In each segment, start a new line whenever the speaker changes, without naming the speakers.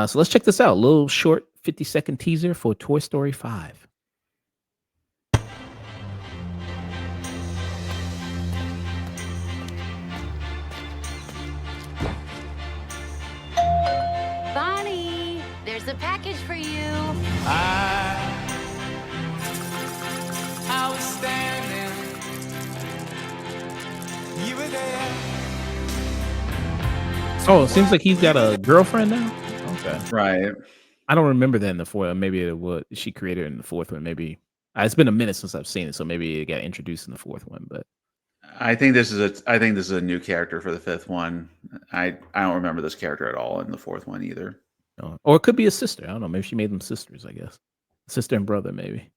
So let's check this out. A little short 50-second teaser for Toy Story 5.
Bonnie, there's a package for you.
I was standing, you were there.
Oh, it seems like he's got a girlfriend now? Okay.
Right.
I don't remember that in the fourth. Maybe it would she created it in the fourth one. Maybe it's been a minute since I've seen it, so maybe it got introduced in the fourth one. But
I think this is a new character for the fifth one. I don't remember this character at all in the fourth one either.
or it could be a sister. I don't know. Maybe she made them sisters. I guess sister and brother. Maybe.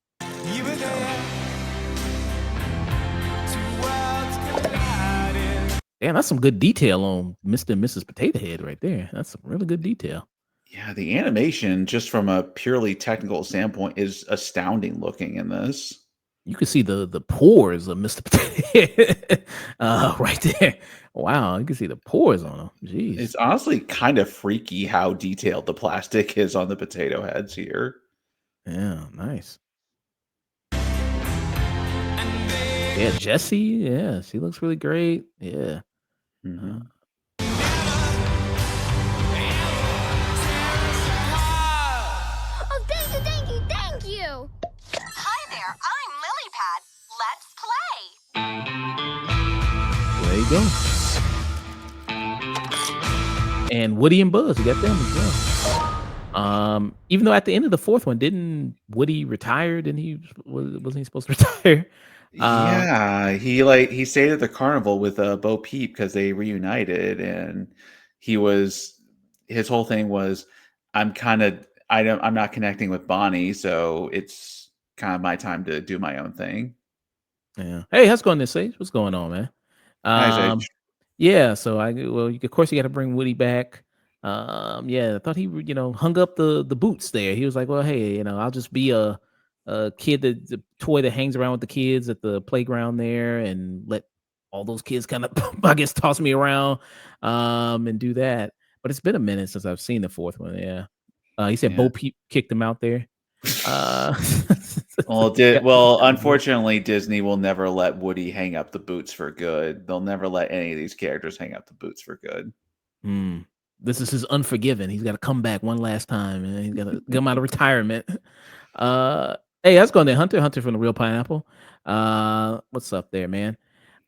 You were there. Two worlds colliding.
Damn, that's some good detail on Mr. and Mrs. Potato Head right there. That's some really good detail.
Yeah, the animation, just from a purely technical standpoint, is astounding looking in this.
You can see the pores of Mr. Potato Head right there. Wow, you can see the pores on him. Jeez.
It's honestly kind of freaky how detailed the plastic is on the potato heads here.
Yeah, nice.
And they
Yeah, Jessie. Yeah, she looks really great. Yeah.
Mhm.
Oh, thank you, thank you, thank you!
Hi there, I'm Lily Pad. Let's play.
There you go. And Woody and Buzz, we got them as well. Even though at the end of the fourth one, didn't Woody retire? Didn't he? Wasn't he supposed to retire?
Yeah, he stayed at the carnival with Bo Peep because they reunited, and his whole thing was, I'm not connecting with Bonnie, so it's kind of my time to do my own thing.
Yeah. Hey, how's it going this Sage? What's going on, man?
Hi,
Um,
Sage.
yeah. So of course, you got to bring Woody back. Yeah, I thought he, hung up the boots there. He was like, well, hey, I'll just be a kid the toy that hangs around with the kids at the playground there, and let all those kids kind of, I guess, toss me around, and do that. But it's been a minute since I've seen the fourth one. Yeah. He said
Yeah.
Bo Peep kicked him out there. Uh,
Unfortunately, Disney will never let Woody hang up the boots for good. They'll never let any of these characters hang up the boots for good.
This is his Unforgiven. He's got to come back one last time, and he's got to get him out of retirement. Hey, how's it going there, Hunter? Hunter from the Real Pineapple. What's up there, man?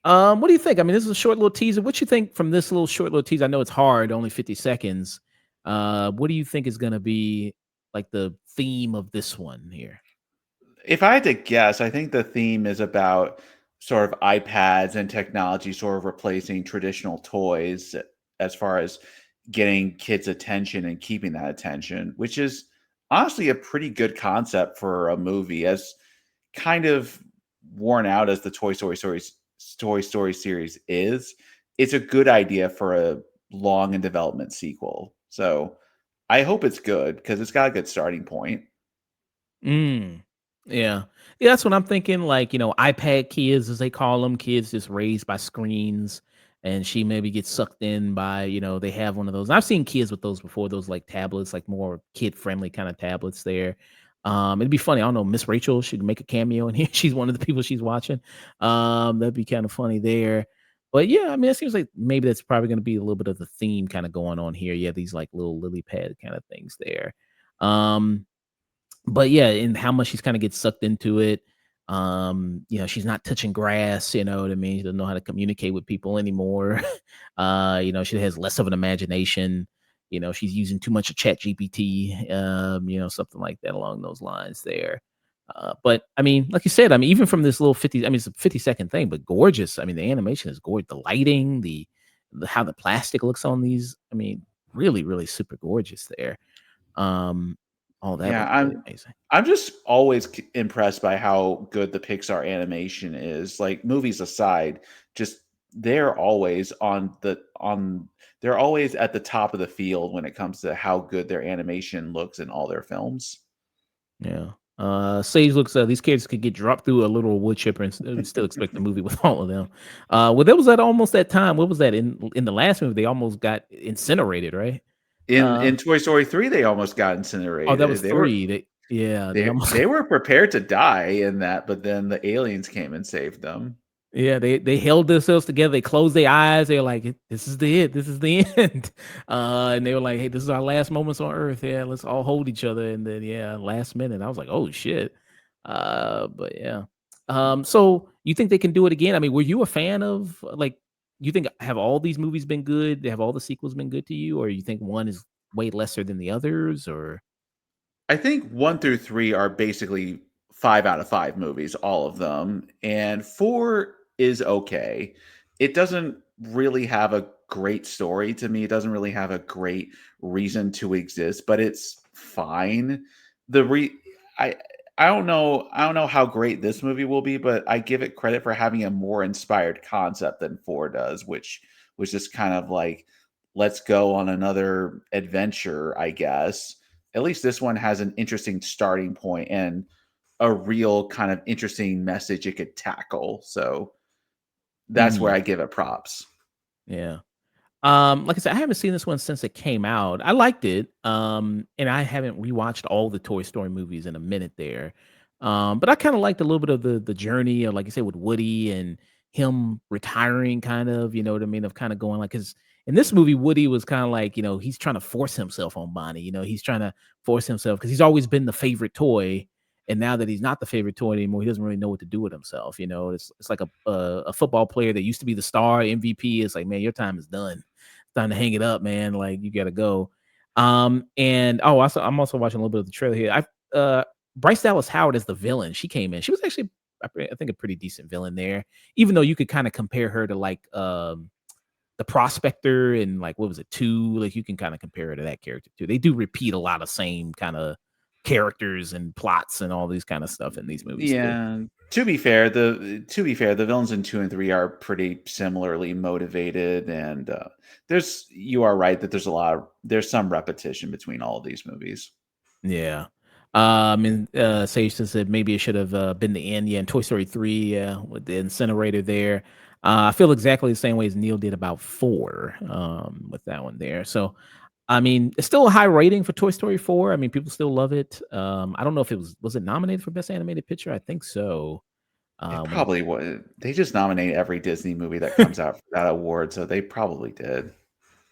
What do you think? I mean, this is a short little teaser. What you think from this little short little teaser? I know it's hard, only 50 seconds. What do you think is going to be like the theme of this one here?
If I had to guess, I think the theme is about sort of iPads and technology sort of replacing traditional toys as far as getting kids' attention and keeping that attention, which is honestly a pretty good concept for a movie, as kind of worn out as the Toy Story series is. It's a good idea for a long in development sequel. So I hope it's good because it's got a good starting point.
Mm. Yeah. Yeah, that's what I'm thinking. Like, iPad kids, as they call them, kids just raised by screens. And she maybe gets sucked in by, they have one of those. I've seen kids with those before, those like tablets, like more kid friendly kind of tablets there. It'd be funny. I don't know. Miss Rachel should make a cameo in here. She's one of the people she's watching. That'd be kind of funny there. But yeah, I mean, it seems like maybe that's probably going to be a little bit of the theme kind of going on here. Yeah, these like little lily pad kind of things there. Um, but yeah, and how much she's kind of gets sucked into it. She's not touching grass, you know what I mean? She doesn't know how to communicate with people anymore. She has less of an imagination. She's using too much of Chat GPT, something like that along those lines there. But I mean, like you said, I mean, even from this little 50, I mean, it's a 50-second thing, but gorgeous. I mean, the animation is gorgeous. The lighting, how the plastic looks on these, I mean, really, really super gorgeous there. All that
Yeah,
looks really amazing.
I'm just always impressed by how good the Pixar animation is. Like, movies aside, just they're always they're always at the top of the field when it comes to how good their animation looks in all their films.
Yeah. Sage looks. These kids could get dropped through a little wood chipper and still expect the movie with all of them. Well, there was that almost that time. What was that in the last movie? They almost got incinerated, right?
In
Uh,
Toy Story 3, they almost got
oh, that was
incinerated.
three. They almost
They were prepared to die in that, but then the aliens came and saved them.
Yeah, they held themselves together. They closed their eyes. They were like, "This is the it. This is the end." And they were like, "Hey, this is our last moments on Earth. Yeah, let's all hold each other." And then, yeah, last minute, I was like, "Oh shit!" But yeah. So you think they can do it again? I mean, were you a fan of like? You think have all these movies been good? Have all the sequels been good to you, or you think one is way lesser than the others? Or
I think 1 through 3 are basically 5 out of 5 movies, all of them, and 4 is okay. It doesn't really have a great story to me, it doesn't really have a great reason to exist, but it's fine. The re I I don't know how great this movie will be, but I give it credit for having a more inspired concept than 4 does, which was just kind of like, "Let's go on another adventure," I guess. At least this one has an interesting starting point and a real kind of interesting message it could tackle. So that's where
Mhm.
I give it props.
Yeah. Like I said, I haven't seen this one since it came out. I liked it. And I haven't rewatched all the Toy Story movies in a minute there. But I kind of liked a little bit of the journey of, like you said, with Woody and him retiring, kind of, you know what I mean? Of kind of going like, because in this movie, Woody was kind of like, he's trying to force himself on Bonnie. He's trying to force himself because he's always been the favorite toy. And now that he's not the favorite toy anymore, he doesn't really know what to do with himself. It's like a football player that used to be the star MVP. It's like, man, your time is done, time to hang it up, man. Like you gotta go. And I'm also watching a little bit of the trailer here. Bryce Dallas Howard is the villain. She came in. She was actually, I think, a pretty decent villain there. Even though you could kind of compare her to like the prospector and like what was it, two? Like you can kind of compare her to that character too. They do repeat a lot of same kind of characters and plots and all these kind of stuff in these movies too.
Yeah. To be fair, the villains in 2 and 3 are pretty similarly motivated, and you are right that there's some repetition between all of these movies.
Yeah. And Sage said maybe it should have been the end. Yeah, in Toy Story 3, with the incinerator there. I feel exactly the same way as Neil did about 4, with that one there. So, I mean, it's still a high rating for Toy Story 4. I mean, people still love it. I don't know if was it nominated for Best Animated Picture? I think so.
It
When
probably would. They just nominate every Disney movie that comes out for that award, so they probably did.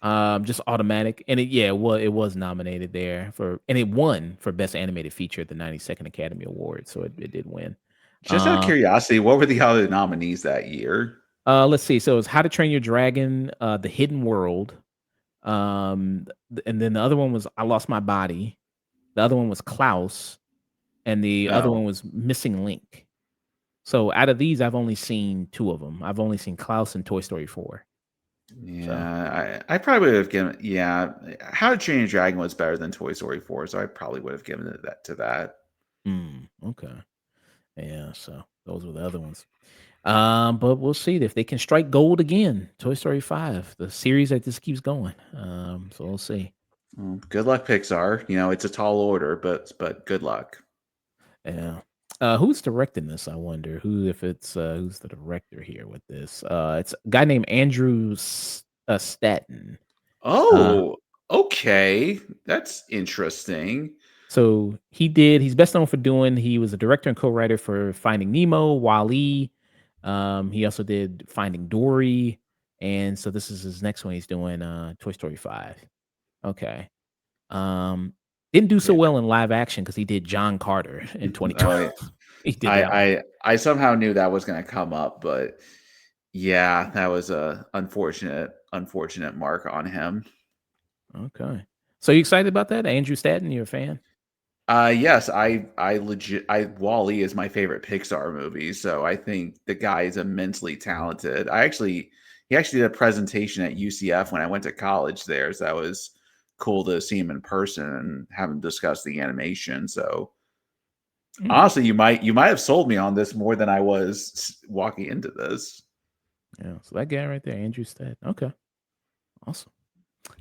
just automatic, and it was nominated there for, and it won for Best Animated Feature at the 92nd Academy Award. So it did win.
Just out of
Uh,
curiosity, what were the other nominees that year?
let's see. So it's How to Train Your Dragon, The Hidden World, and then the other one was I Lost My Body. The other one was Klaus, and the other
Oh,
one was Missing Link. So out of these, I've only seen two of them. I've only seen Klaus and Toy Story 4. So,
yeah, I probably would have given yeah, How to Train Your Dragon was better than Toy Story 4, so I probably would have given it that to that.
okay, yeah. So those were the other ones. But we'll see if they can strike gold again. Toy Story 5, the series that just keeps going. So we'll see.
Well, good luck, Pixar. You know, it's a tall order, but good luck.
Yeah. Who's directing this? I wonder who, if it's who's the director here with this. It's a guy named Andrew Staten. Uh,
Oh, okay. That's interesting.
so he's best known for he was a director and co-writer for Finding Nemo, Wall-E. He also did Finding Dory, and so this is his next one. He's doing Toy Story 5. Okay. Um, didn't do so
Yeah.
well in live action because he did John Carter in
Oh,
2012.
yeah.
He did that one.
I somehow knew that was gonna come up, but yeah, that was a unfortunate mark on him.
Okay. So you excited about that? Andrew Stanton, you're a fan?
Yes, I legit I Wall-E is my favorite Pixar movie, so I think the guy is immensely talented. He actually did a presentation at UCF when I went to college there, so that was cool to see him in person and have him discuss the animation. So
Mm.
honestly, you might have sold me on this more than I was walking into this.
Yeah, so that guy right there, Andrew Stead. Okay, awesome.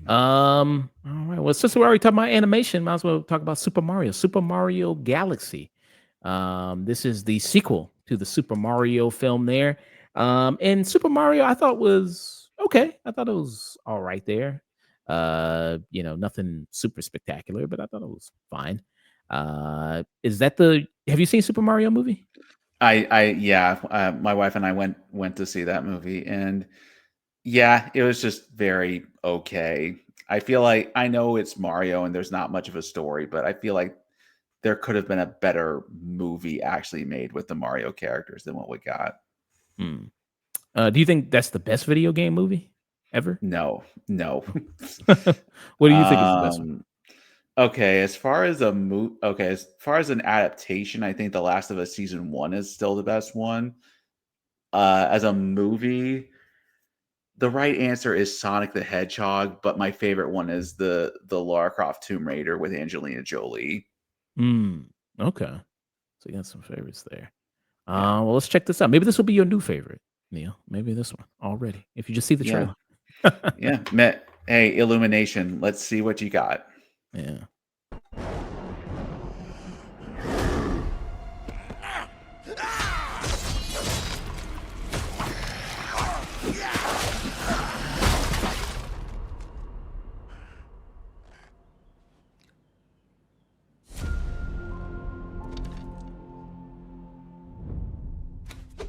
Yeah.
All right. Well, since we're already talking about animation, might as well talk about Super Mario. Super Mario Galaxy. This is the sequel to the Super Mario film there. And Super Mario, I thought was okay. I thought it was all right there. Nothing super spectacular, but I thought it was fine. Is that the have you seen Super Mario movie?
Yeah, my wife and I went to see that movie, and yeah, it was just very okay. I feel like I know it's Mario and there's not much of a story, but I feel like there could have been a better movie actually made with the Mario characters than what we got.
Hmm. Do you think that's the best video game movie ever?
No, no.
What do you think is the best one?
um, okay, as far as an adaptation, I think The Last of Us season 1 is still the best one. As a movie, the right answer is Sonic the Hedgehog, but my favorite one is the Lara Croft Tomb Raider with Angelina Jolie.
Hmm. Okay. So you got some favorites there.
Yeah.
Well, let's check this out. Maybe this will be your new favorite, Neil. Maybe this one already. If you just see the
Yeah.
trailer.
Yeah. Hey, Illumination, let's see what you got.
Yeah.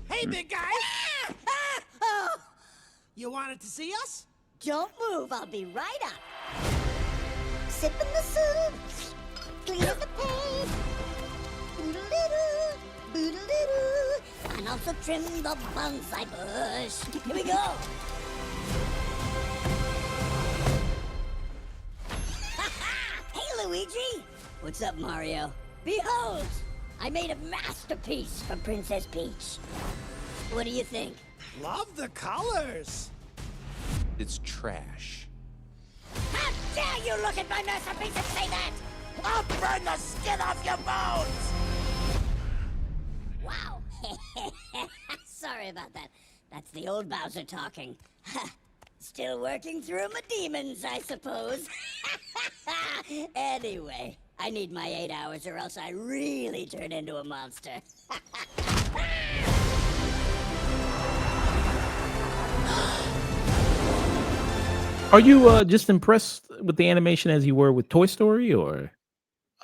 Hey, big guy!
Oh,
You wanted to see us?
don't move. I'll be right up. Sipping the soup, clean the paint. Boodle-doo, boodle-doo. And also trim the bonsai bush. Here we go. Hey, Luigi. What's up, Mario? Behold, I made a masterpiece for Princess Peach. What do you think?
Love the colors.
It's trash.
How dare you look at my masterpiece and say that?
I'll burn the skin off your bones!
Wow. Sorry about that. That's the old Bowser talking. Still working through my demons, I suppose. Anyway, I need my 8 hours or else I really turn into a monster.
Are you just impressed with the animation as you were with Toy Story, or?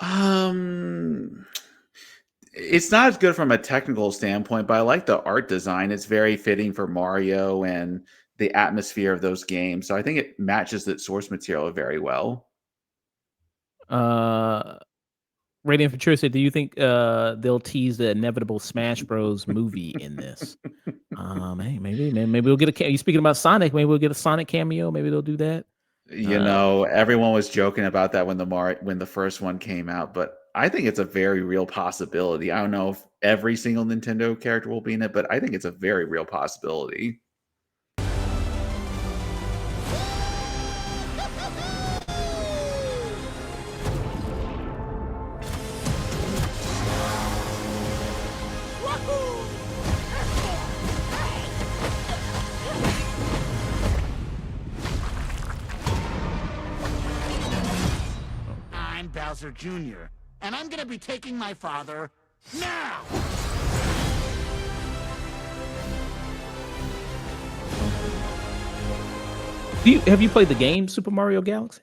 Um, it's not as good from a technical standpoint, but I like the art design. It's very fitting for Mario and the atmosphere of those games. So I think it matches the source material very well.
Uh, Radiant Futurist, do you think they'll tease the inevitable Smash Bros. Movie in this? Hey, maybe we'll get you speaking about Sonic, maybe we'll get a Sonic cameo. Maybe they'll do that.
You
Uh,
know, everyone was joking about that when the first one came out, but I think it's a very real possibility. I don't know if every single Nintendo character will be in it, but I think it's a very real possibility.
I'm Bowser Jr., and I'm gonna be taking my father now!
have you played the game Super Mario Galaxy?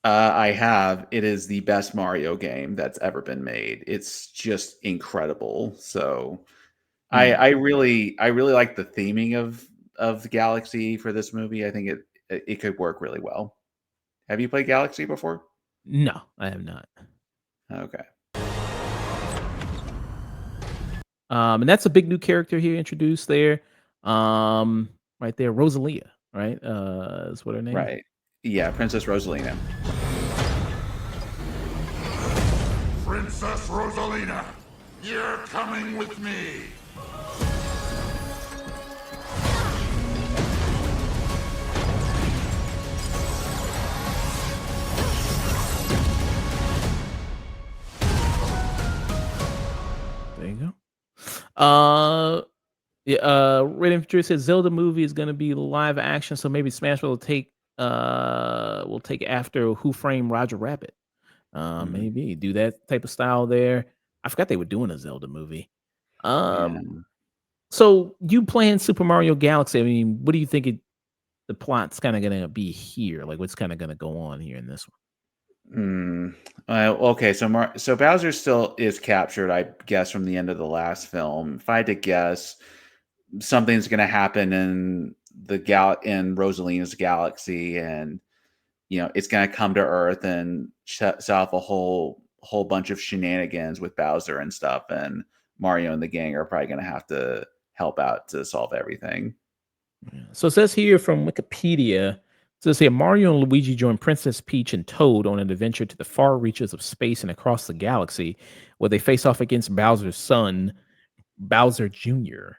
I have. It is the best Mario game that's ever been made. It's just incredible. So
Hmm.
I really like the theming of the Galaxy for this movie. I think it could work really well. Have you played Galaxy before?
No, I have not.
Okay.
And that's a big new character here introduced there. Right there, Rosalia, right? Is what her name.
Right. Yeah, Princess Rosalina.
Princess Rosalina, you're coming with me!
There you go. Yeah, Red Infantry says Zelda movie is gonna be live action, so maybe Smash will take after Who Framed Roger Rabbit.
Mm,
Maybe do that type of style there. I forgot they were doing a Zelda movie.
yeah.
Um, so you playing Super Mario Galaxy? I mean, what do you think the plot's kind of gonna be here? Like, what's kind of gonna go on here in this one?
Mm. Okay, so Bowser still is captured, I guess, from the end of the last film. If I had to guess, something's going to happen in in Rosalina's galaxy, and it's going to come to Earth and set off a whole bunch of shenanigans with Bowser and stuff, and Mario and the gang are probably going to have to help out to solve everything.
Yeah. So it says here from Wikipedia, it says here Mario and Luigi join Princess Peach and Toad on an adventure to the far reaches of space and across the galaxy, where they face off against Bowser's son, Bowser Jr.,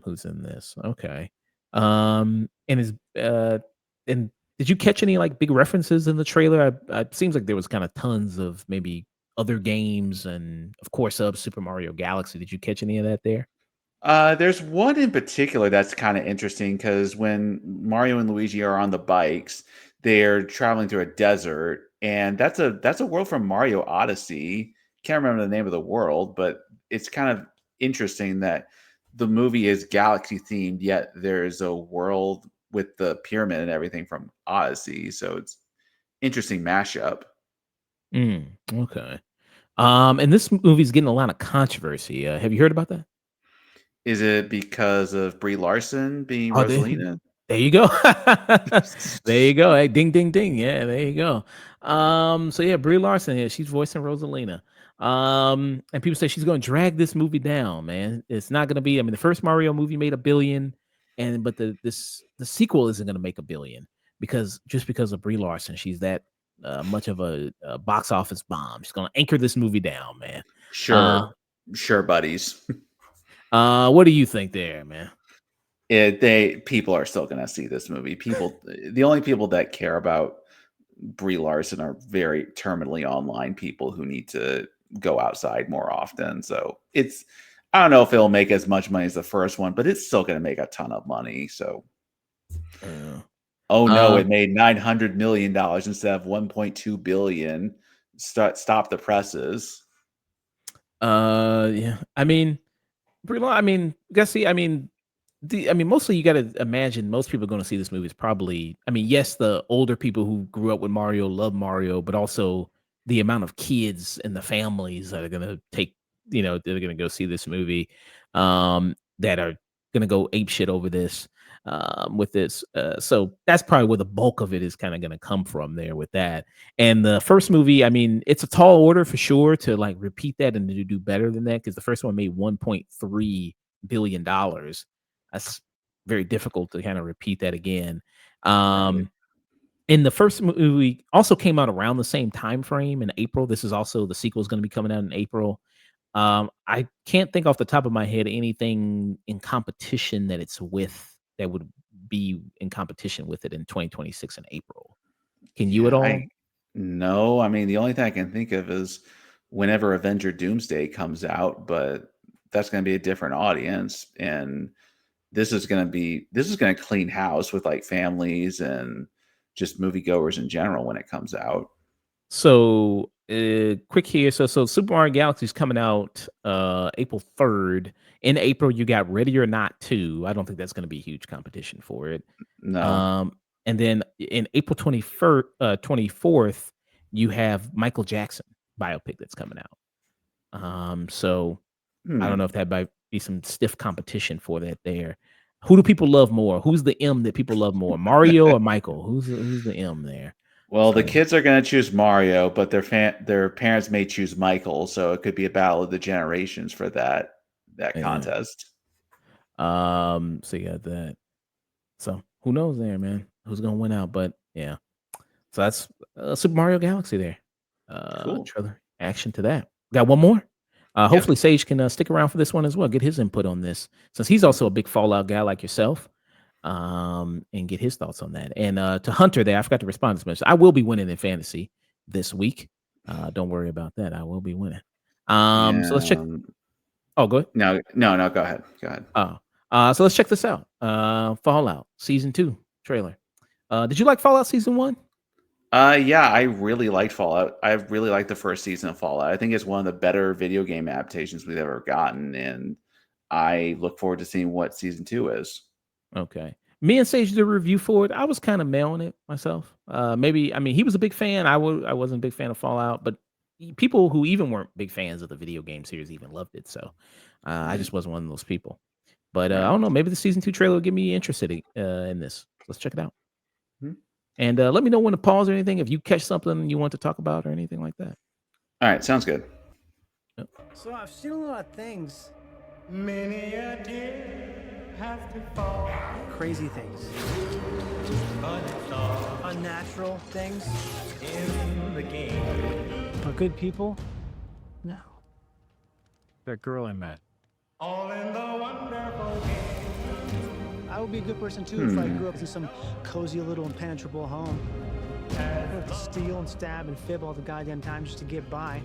who's in this. Okay. And is and did you catch any like big references in the trailer? It seems like there was kind of tons of maybe other games and of course of Super Mario Galaxy. Did you catch any of that there?
There's one in particular that's kind of interesting because when Mario and Luigi are on the bikes, they're traveling through a desert, and that's a world from Mario Odyssey. Can't remember the name of the world, but it's kind of interesting that the movie is galaxy themed, yet there's a world with the pyramid and everything from Odyssey. So it's interesting mashup.
Okay. And this movie's getting a lot of controversy. Have you heard about that?
Is it because of Brie Larson being
Oh,
Rosalina?
there you go. There you go. Hey, ding, ding, ding. Yeah, there you go. So yeah, Brie Larson here. She's voicing Rosalina. And people say she's going to drag this movie down, man. It's not going to be. I mean, the first Mario movie made 1 billion, and but the sequel isn't going to make 1 billion because of Brie Larson. She's that much of a box office bomb. She's going to anchor this movie down, man. Uh,
Sure, sure, buddies.
what do you think there, man?
They people are still gonna see this movie. The only people that care about Brie Larson are very terminally online people who need to go outside more often. So I don't know if it'll make as much money as the first one, but it's still gonna make a ton of money. So
Uh,
oh no,
uh,
it made $900 million instead of 1.2 billion. Stop the presses.
yeah. I mean, pretty long. I mean, guess see. I mean, mostly you got to imagine most people going to see this movie is probably. I mean, yes, the older people who grew up with Mario love Mario, but also the amount of kids and the families that are going to take, that are going to go see this movie, that are going to go ape shit over this, with this. So that's probably where the bulk of it is kind of going to come from there with that. And the first movie, I mean, it's a tall order for sure to like repeat that and to do better than that because the first one made $1.3 billion. That's very difficult to kind of repeat that again.
Right.
Um, and the first movie also came out around the same time frame in April. This is also the sequel is going to be coming out in April. I can't think off the top of my head anything in competition that it's with that would be in competition with it in 2026 in April. Can you at
Yeah, I
all?
no, I mean, the only thing I can think of is whenever Avenger Doomsday comes out, but that's gonna be a different audience, and this is gonna clean house with, like, families and just moviegoers in general when it comes out.
So, quick here. So Super Mario Galaxy is coming out April 3rd. In April, you got Ready or Not 2. I don't think that's going to be a huge competition for it.
No.
Um, and then in April 21st, 24th, you have Michael Jackson biopic that's coming out. So I don't know
Hmm.
if that might be some stiff competition for that there. Who do people love more? Who's the M that people love more? Mario or Michael? Who's the M there?
Well, the
So
kids are gonna choose Mario, but their parents may choose Michael, so it could be a battle of the generations for that
yeah.
contest.
So you got that. So who knows there, man? Who's gonna win out? But yeah. So that's Super Mario Galaxy there.
Cool.
Trailer action to that. Got one more.
Yeah.
Hopefully Sage can stick around for this one as well. Get his input on this since he's also a big Fallout guy like yourself. And get his thoughts on that. And to Hunter, there, I forgot to respond to this message. I will be winning in fantasy this week. Don't worry about that. I will be winning. So let's check.
Yeah.
Oh, go ahead.
No, no, no, go ahead. Go ahead.
Oh. So let's check this out. Fallout season 2 trailer. Did you like Fallout season 1?
Yeah, I really liked Fallout. I really liked the first season of Fallout. I think it's one of the better video game adaptations we've ever gotten, and I look forward to seeing what season 2 is.
Okay. Me and Sage did a review for it. I was kind of mailing it myself. Maybe I mean he was a big fan. I wasn't a big fan of Fallout, but people who even weren't big fans of the video game series even loved it. So I
Mhm.
just wasn't one of those people. But I
Right.
don't know. Maybe the season 2 trailer will get me interested in this. Let's check it out.
Mhm.
And let me know when to pause or anything if you catch something you want to talk about or anything like that.
All right, sounds good.
Yep.
So I've seen a lot of things.
Many a tear has to fall,
Crazy things.
but it's all
Unnatural things.
in the game.
But good people? No. That girl I met.
All in the wonderful game.
I would be a good person too if I grew up in some cozy little impenetrable home. I don't have to steal and stab and fib all the goddamn time just to get by.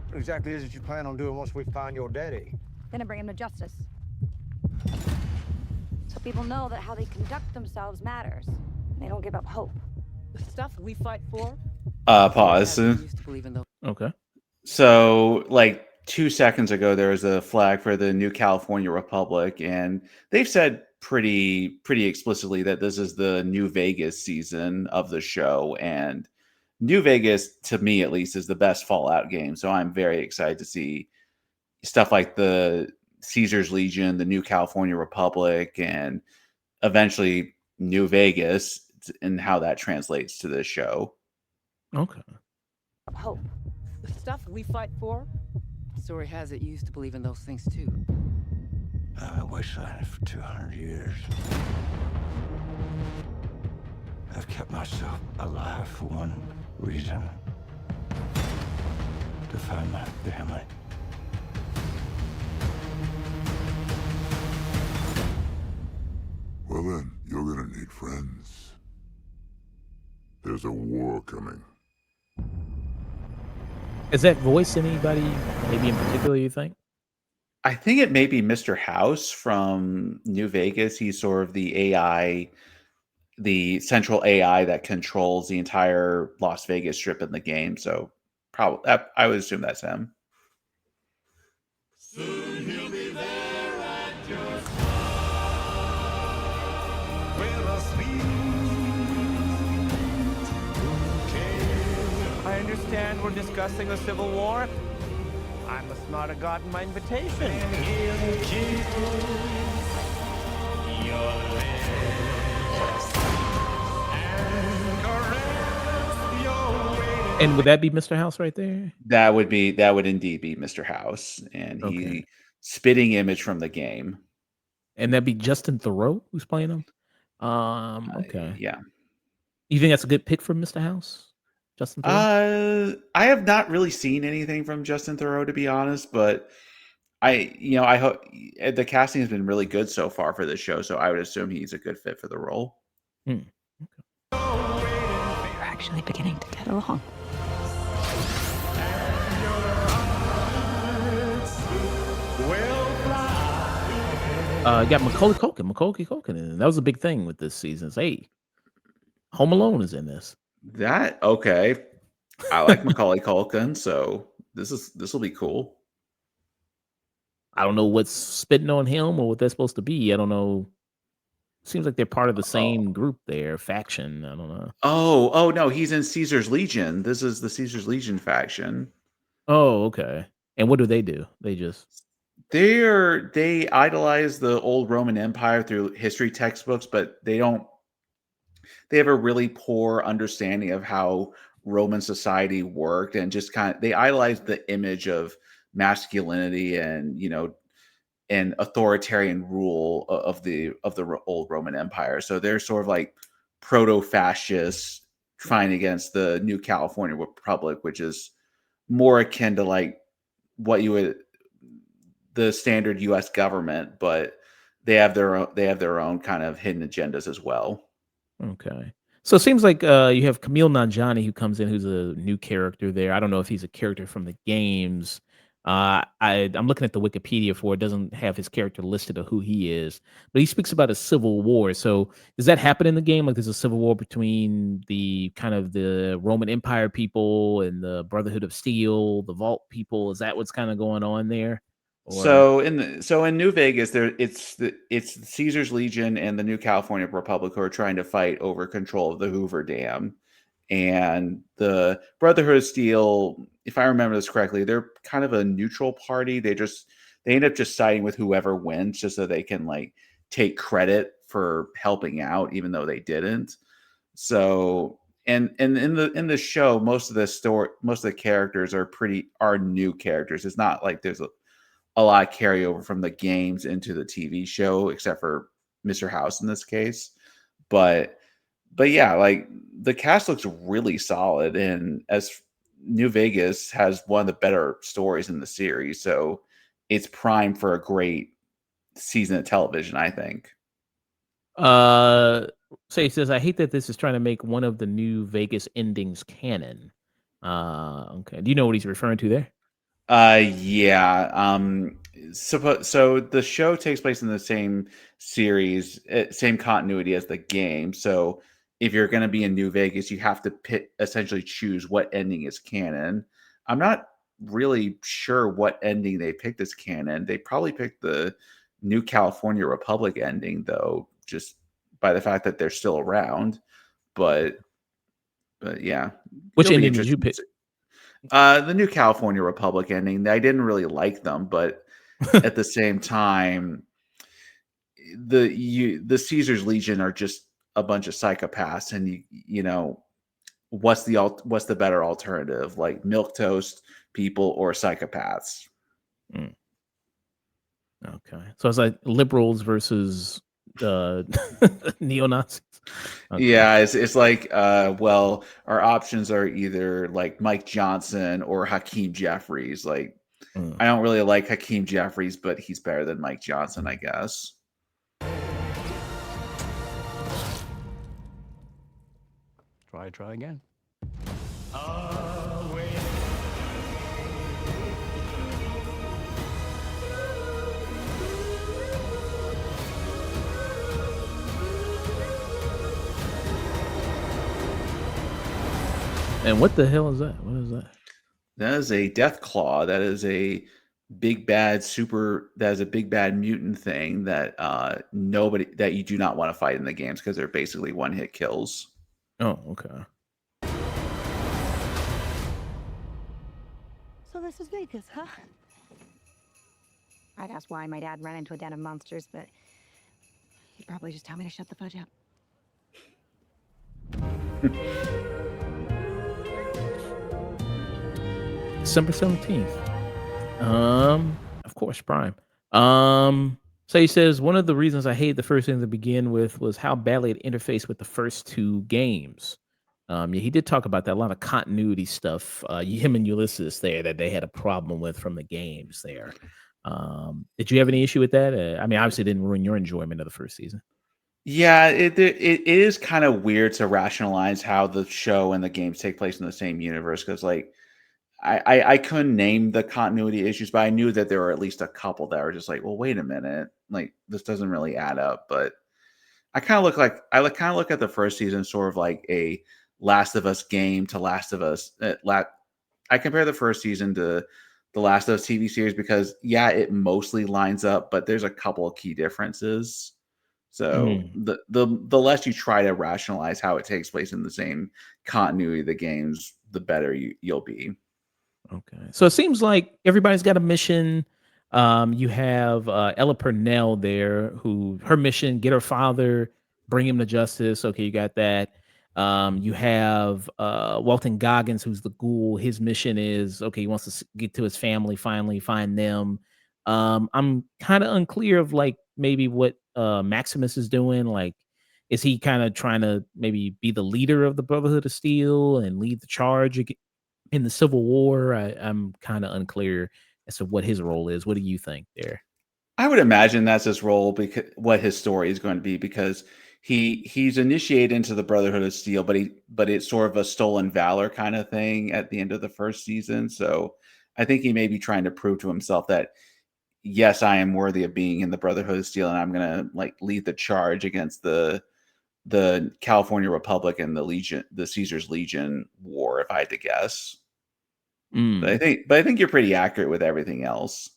What exactly is it you plan on doing once we find your daddy?
Gonna bring him to justice. So people know that how they conduct themselves matters. They don't give up hope.
The stuff we fight for.
Pause.
Used to believe in those.
Okay.
So, like 2 seconds ago, there was a flag for the New California Republic, and they've said pretty explicitly that this is the New Vegas season of the show, and New Vegas, to me at least, is the best Fallout game. So I'm very excited to see stuff like the Caesar's Legion, the New California Republic, and eventually New Vegas, and how that translates to this show.
Okay.
Hope.
The stuff we fight for. Story has it you used to believe in those things too.
I wasteland for 200 years. I've kept myself alive for one reason. To find my family.
Well then, you're gonna need friends. There's a war coming.
Is that voice anybody maybe in particular you think?
I think it may be Mr. House from New Vegas. He's sort of the AI, the central AI that controls the entire Las Vegas strip in the game. So probably I would assume that's him.
Soon he'll be there at your with a sweet bouquet.
I understand we're discussing a civil war. I must not have gotten my invitation.
And he'll kiss your lips and caress your waiting.
And would that be Mr. House right there?
That would indeed be Mr. House, and
Okay.
he spitting image from the game.
And that'd be Justin Thoreau who's playing him? Okay.
Yeah.
You think that's a good pick for Mr. House? Justin Thoreau?
I have not really seen anything from Justin Thoreau, to be honest, but I hope the casting has been really good so far for this show, so I would assume he's a good fit for the role.
Hmm.
We're actually beginning to get along.
You got Macaulay Culkin, and that was a big thing with this season. Hey, Home Alone is in this.
That okay. I like Macaulay Culkin, so this will be cool.
I don't know what's spitting on him or what that's supposed to be. I don't know. Seems like they're part of the same group there, faction. I don't know.
Oh no, he's in Caesar's Legion. This is the Caesar's Legion faction.
Oh, okay. And what do? They just
They idolize the old Roman Empire through history textbooks, but they have a really poor understanding of how Roman society worked, and just they idolize the image of masculinity and and authoritarian rule of the old Roman Empire. So they're sort of like proto-fascists trying against the New California Republic, which is more akin to like what you would the standard U.S. government, but they have their own kind of hidden agendas as well.
okay. So it seems like you have Camille Nanjiani who comes in, who's a new character there. I don't know if he's a character from the games. I'm looking at the Wikipedia for it. Doesn't have his character listed of who he is, but he speaks about a civil war. So does that happen in the game? Like there's a civil war between the kind of the Roman Empire people and the Brotherhood of Steel, the Vault people. Is that what's kind of going on there? Or
So in New Vegas, it's the Caesar's Legion and the New California Republic who are trying to fight over control of the Hoover Dam, and the Brotherhood of Steel, if I remember this correctly, they're kind of a neutral party. They end up just siding with whoever wins, just so they can like take credit for helping out, even though they didn't. So and in the show, most of the characters are new characters. It's not like there's a lot of carryover from the games into the TV show, except for Mr. House in this case. But yeah, like the cast looks really solid, and as New Vegas has one of the better stories in the series, so it's primed for a great season of television, I think.
uh, so he says, I hate that this is trying to make one of the new Vegas endings canon. Okay. Do you know what he's referring to there?
Yeah. So the show takes place in the same series, same continuity as the game. So if you're going to be in New Vegas, you have to essentially choose what ending is canon. I'm not really sure what ending they picked as canon. They probably picked the New California Republic ending, though, just by the fact that they're still around. But yeah,
Which
it'll be
ending did you
interesting to
pick?
see. The New California Republic ending, I didn't really like them, but at the same time, the Caesar's Legion are just a bunch of psychopaths, and you know what's the better alternative, like milk toast people or psychopaths?
Mm, okay. So it's like liberals versus uh neo Nazis. Okay.
Yeah, it's like well, our options are either like Mike Johnson or Hakeem Jeffries. Like
Mm.
I don't really like Hakeem Jeffries, but he's better than Mike Johnson, I guess.
Try again.
And what the hell is that? What is that?
That is a death claw. That is a big bad super. That is a big bad mutant thing that nobody that you do not want to fight in the games because they're basically one hit kills.
Oh, okay.
So this is Vegas, huh? I'd ask why my dad ran into a den of monsters, but he'd probably just tell me to shut the fudge up.
December 17th. Of course, Prime. So he says one of the reasons I hate the first thing to begin with was how badly it interfaced with the first two games. Yeah, he did talk about that. A lot of continuity stuff. Him and Ulysses there that they had a problem with from the games there. Did you have any issue with that? I mean, obviously, it didn't ruin your enjoyment of the first season.
Yeah, it is kind of weird to rationalize how the show and the games take place in the same universe because like I couldn't name the continuity issues, but I knew that there were at least a couple that were just like, well, wait a minute, like this doesn't really add up. But I kind of look at the first season sort of like a Last of Us game to Last of Us. I compare the first season to the Last of Us TV series because yeah, it mostly lines up, but there's a couple of key differences. So
Mhm.
the less you try to rationalize how it takes place in the same continuity of the games, the better you'll be.
Okay. So it seems like everybody's got a mission. You have Ella Purnell there, who her mission, get her father, bring him to justice. Okay, you got that. You have Walton Goggins, who's the ghoul. His mission is okay, he wants to get to his family, finally find them. I'm kind of unclear of like maybe what Maximus is doing. Like, is he kind of trying to maybe be the leader of the Brotherhood of Steel and lead the charge in the Civil War? I'm kind of unclear as to what his role is. What do you think there?
I would imagine that's his role because what his story is going to be because he's initiated into the Brotherhood of Steel, but it's sort of a stolen valor kind of thing at the end of the first season. So I think he may be trying to prove to himself that yes, I am worthy of being in the Brotherhood of Steel, and I'm gonna like lead the charge against the California Republic and the Caesar's Legion war, if I had to guess.
Mm,
But I think you're pretty accurate with everything else.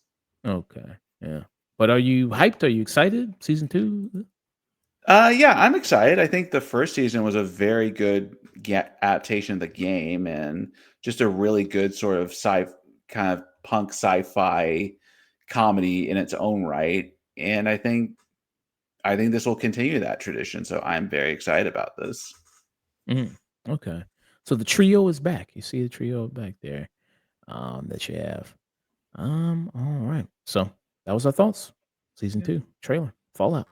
okay, yeah. But are you hyped? Are you excited? Season 2?
Yeah, I'm excited. I think the first season was a very good adaptation of the game, and just a really good sort of kind of punk sci-fi comedy in its own right. And I think this will continue that tradition. So I'm very excited about this.
Mhm, okay. So the trio is back. You see the trio back there, that you have. Alright. So, that was our thoughts. Season 2, trailer, Fallout.